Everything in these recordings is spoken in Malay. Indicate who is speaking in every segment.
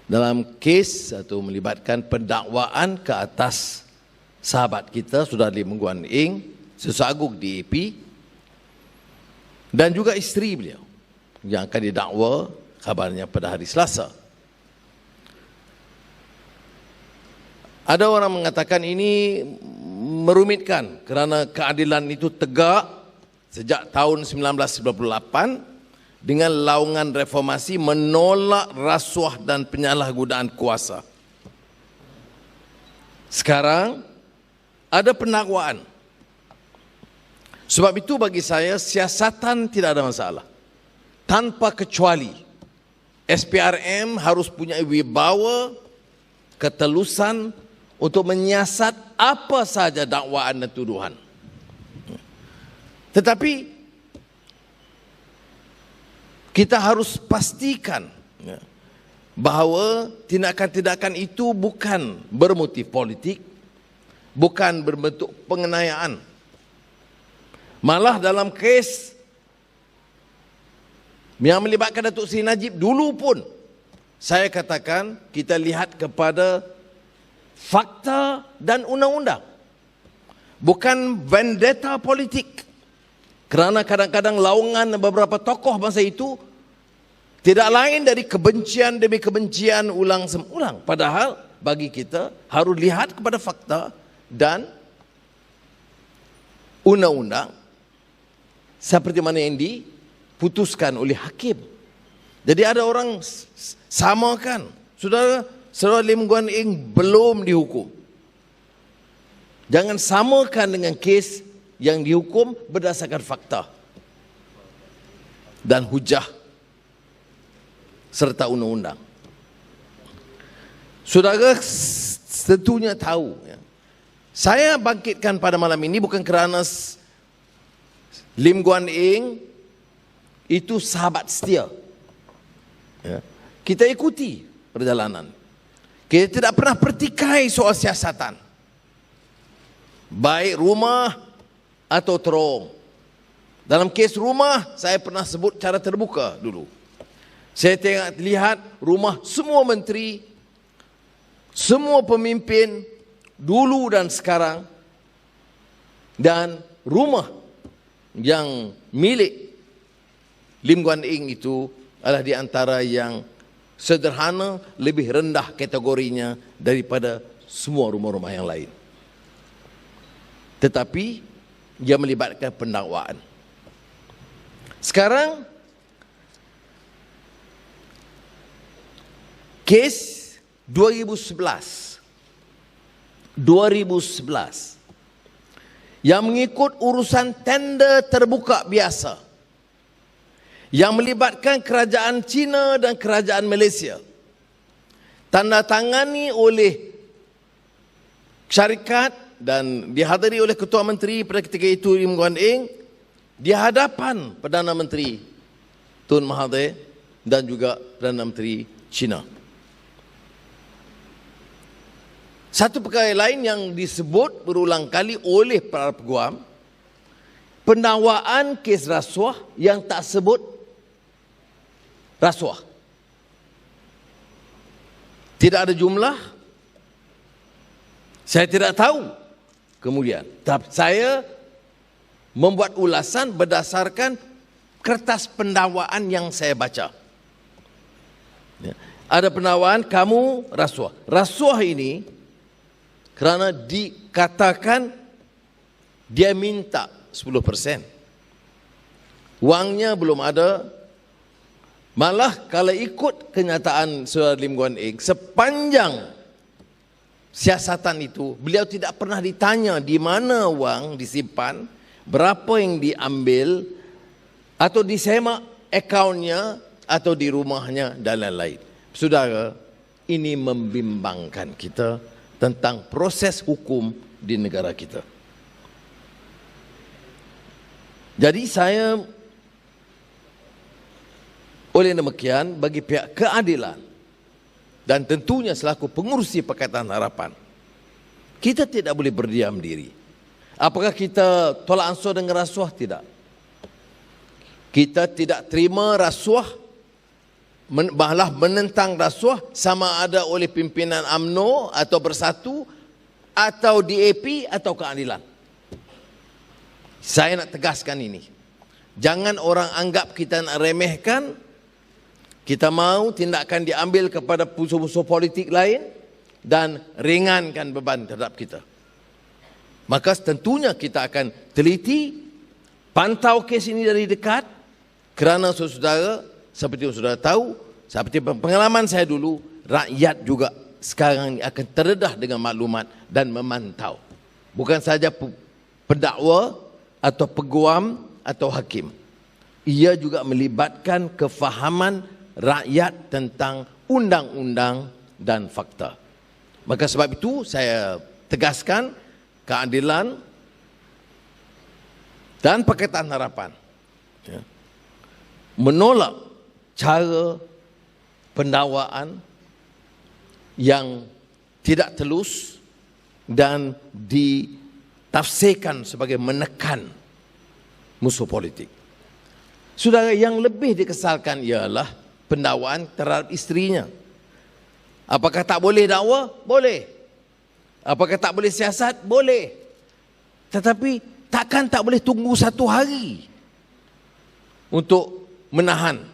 Speaker 1: dalam kes atau melibatkan pendakwaan ke atas sahabat kita Saudara Lim Guan Eng, sesaguk DAP, dan juga isteri beliau yang akan didakwa kabarnya pada hari Selasa. Ada orang mengatakan ini merumitkan kerana keadilan itu tegak sejak tahun 1998 dengan laungan reformasi menolak rasuah dan penyalahgunaan kuasa. Sekarang ada pendakwaan. Sebab itu bagi saya siasatan tidak ada masalah. Tanpa kecuali SPRM harus punya wibawa, ketelusan untuk menyiasat apa saja dakwaan dan tuduhan. Tetapi kita harus pastikan bahawa tindakan-tindakan itu bukan bermotif politik, bukan berbentuk penganiayaan. Malah dalam kes yang melibatkan Datuk Seri Najib dulu pun saya katakan kita lihat kepada fakta dan undang-undang, bukan vendetta politik. Kerana kadang-kadang laungan beberapa tokoh masa itu tidak lain dari kebencian demi kebencian ulang-ulang. Padahal bagi kita harus lihat kepada fakta dan undang-undang seperti mana yang diputuskan oleh hakim. Jadi ada orang samakan, Saudara Lim Guan Eng belum dihukum. Jangan samakan dengan kes yang dihukum berdasarkan fakta dan hujah serta undang-undang. Saudara tentunya tahu, saya bangkitkan pada malam ini bukan kerana Lim Guan Eng itu sahabat setia. Kita ikuti perjalanan. Kita tidak pernah pertikai soal siasatan, baik rumah atau terong. Dalam kes rumah, saya pernah sebut cara terbuka dulu. Saya lihat rumah semua menteri, semua pemimpin dulu dan sekarang, dan rumah yang milik Lim Guan Eng itu adalah di antara yang sederhana, lebih rendah kategorinya daripada semua rumah-rumah yang lain. Tetapi dia melibatkan pendakwaan. Sekarang kes 2011 yang mengikut urusan tender terbuka biasa yang melibatkan kerajaan China dan kerajaan Malaysia, tanda tangani oleh syarikat dan dihadiri oleh Ketua Menteri pada ketika itu Lim Guan Eng di hadapan Perdana Menteri Tun Mahathir dan juga Perdana Menteri China. Satu perkara lain yang disebut berulang kali oleh para peguam, pendakwaan kes rasuah yang tak sebut rasuah. Tidak ada jumlah, saya tidak tahu kemudian. Tapi saya membuat ulasan berdasarkan kertas pendakwaan yang saya baca. Ada pendakwaan kamu rasuah. Rasuah ini kerana dikatakan dia minta 10%. Wangnya belum ada. Malah kalau ikut kenyataan Saudara Lim Guan Eng, sepanjang siasatan itu, beliau tidak pernah ditanya di mana wang disimpan, berapa yang diambil, atau disemak akaunnya, atau di rumahnya, dan lain-lain. Saudara, ini membimbangkan kita tentang proses hukum di negara kita. Jadi saya oleh demikian bagi pihak keadilan dan tentunya selaku pengurusi Pakatan Harapan, kita tidak boleh berdiam diri. Apakah kita tolak ansur dengan rasuah? Tidak. Kita tidak terima rasuah malah menentang rasuah, sama ada oleh pimpinan UMNO atau Bersatu atau DAP atau keadilan. Saya nak tegaskan ini. Jangan orang anggap kita nak remehkan. Kita mahu tindakan diambil kepada musuh-musuh politik lain dan ringankan beban terhadap kita. Maka tentunya kita akan teliti, pantau kes ini dari dekat, kerana saudara, seperti yang saudara tahu, seperti pengalaman saya dulu, rakyat juga sekarang ini akan terdedah dengan maklumat dan memantau. Bukan saja pendakwa atau peguam atau hakim. Ia juga melibatkan kefahaman rakyat tentang undang-undang dan fakta. Maka sebab itu saya tegaskan keadilan dan Pakatan Harapan menolak cara pendakwaan yang tidak telus dan ditafsirkan sebagai menekan musuh politik. Saudara, yang lebih dikesalkan ialah pendakwaan terhadap isterinya. Apakah tak boleh dakwa? Boleh. Apakah tak boleh siasat? Boleh. Tetapi takkan tak boleh tunggu 1 hari untuk menahan.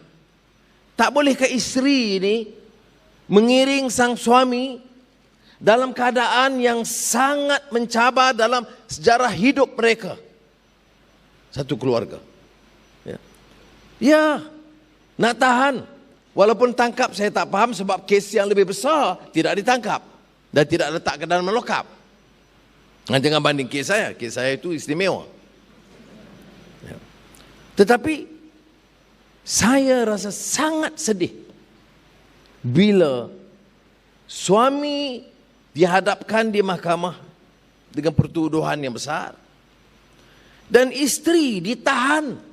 Speaker 1: Tak bolehkah isteri ini mengiring sang suami dalam keadaan yang sangat mencabar dalam sejarah hidup mereka, satu keluarga? Ya, nak tahan. Walaupun tangkap, saya tak faham sebab kes yang lebih besar tidak ditangkap dan tidak letak ke dalam lokap. Jangan banding kes saya itu istimewa. Tetapi saya rasa sangat sedih bila suami dihadapkan di mahkamah dengan pertuduhan yang besar dan isteri ditahan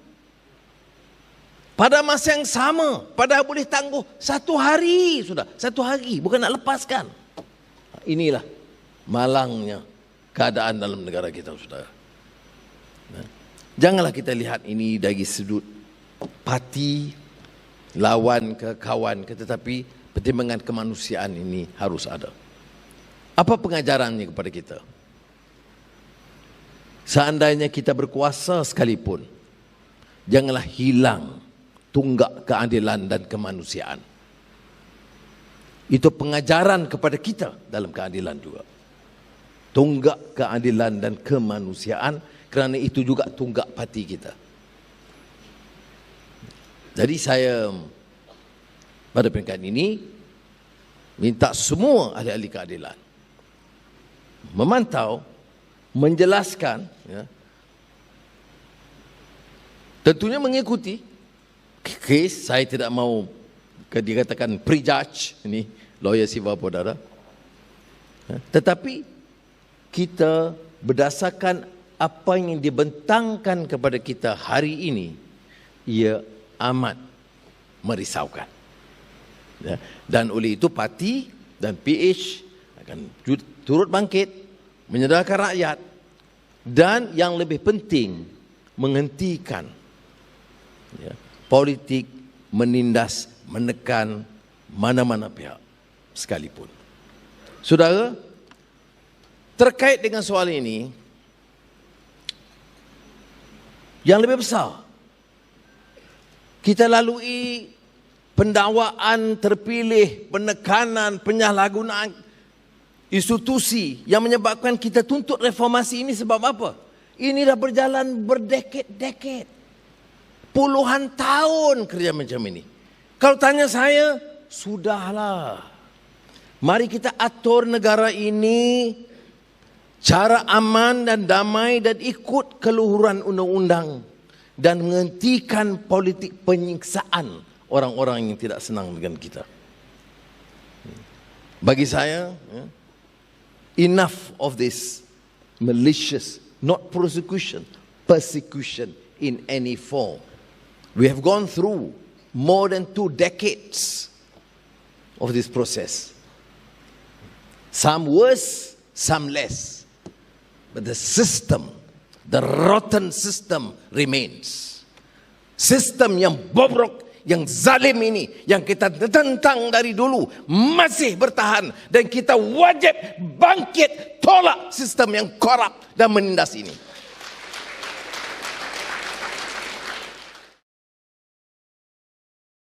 Speaker 1: pada masa yang sama, padahal boleh tangguh 1 hari sudah, 1 hari, bukan nak lepaskan. Inilah malangnya keadaan dalam negara kita, saudara. Janganlah kita lihat ini dari sudut parti, lawan ke kawan ke, tetapi pertimbangan kemanusiaan ini harus ada. Apa pengajarannya kepada kita? Seandainya kita berkuasa sekalipun, janganlah hilang tunggak keadilan dan kemanusiaan. Itu pengajaran kepada kita dalam keadilan juga. Tunggak keadilan dan kemanusiaan, kerana itu juga tunggak parti kita. Jadi saya pada peringkat ini minta semua ahli-ahli keadilan memantau, menjelaskan, tentunya mengikuti kes. Saya tidak mau dikatakan prejudge, ini lawyer civil saudara. Tetapi kita berdasarkan apa yang dibentangkan kepada kita hari ini, ia amat merisaukan. Dan oleh itu parti dan PH akan turut bangkit, menyedarkan rakyat, dan yang lebih penting, menghentikan politik menindas, menekan mana-mana pihak sekalipun. Saudara, terkait dengan soal ini, yang lebih besar, kita lalui pendakwaan terpilih, penekanan, penyalahgunaan institusi yang menyebabkan kita tuntut reformasi ini. Sebab apa? Ini dah berjalan berdekade-dekade. Puluhan tahun kerja macam ini. Kalau tanya saya, sudahlah. Mari kita atur negara ini cara aman dan damai dan ikut keluhuran undang-undang dan menghentikan politik penyiksaan orang-orang yang tidak senang dengan kita. Bagi saya, enough of this malicious, not prosecution, persecution in any form. We have gone through more than 2 decades of this process. Some worse, some less. But the system, the rotten system remains. Sistem yang bobrok yang zalim ini, yang kita tentang dari dulu, masih bertahan. Dan kita wajib bangkit tolak sistem yang korup dan menindas ini.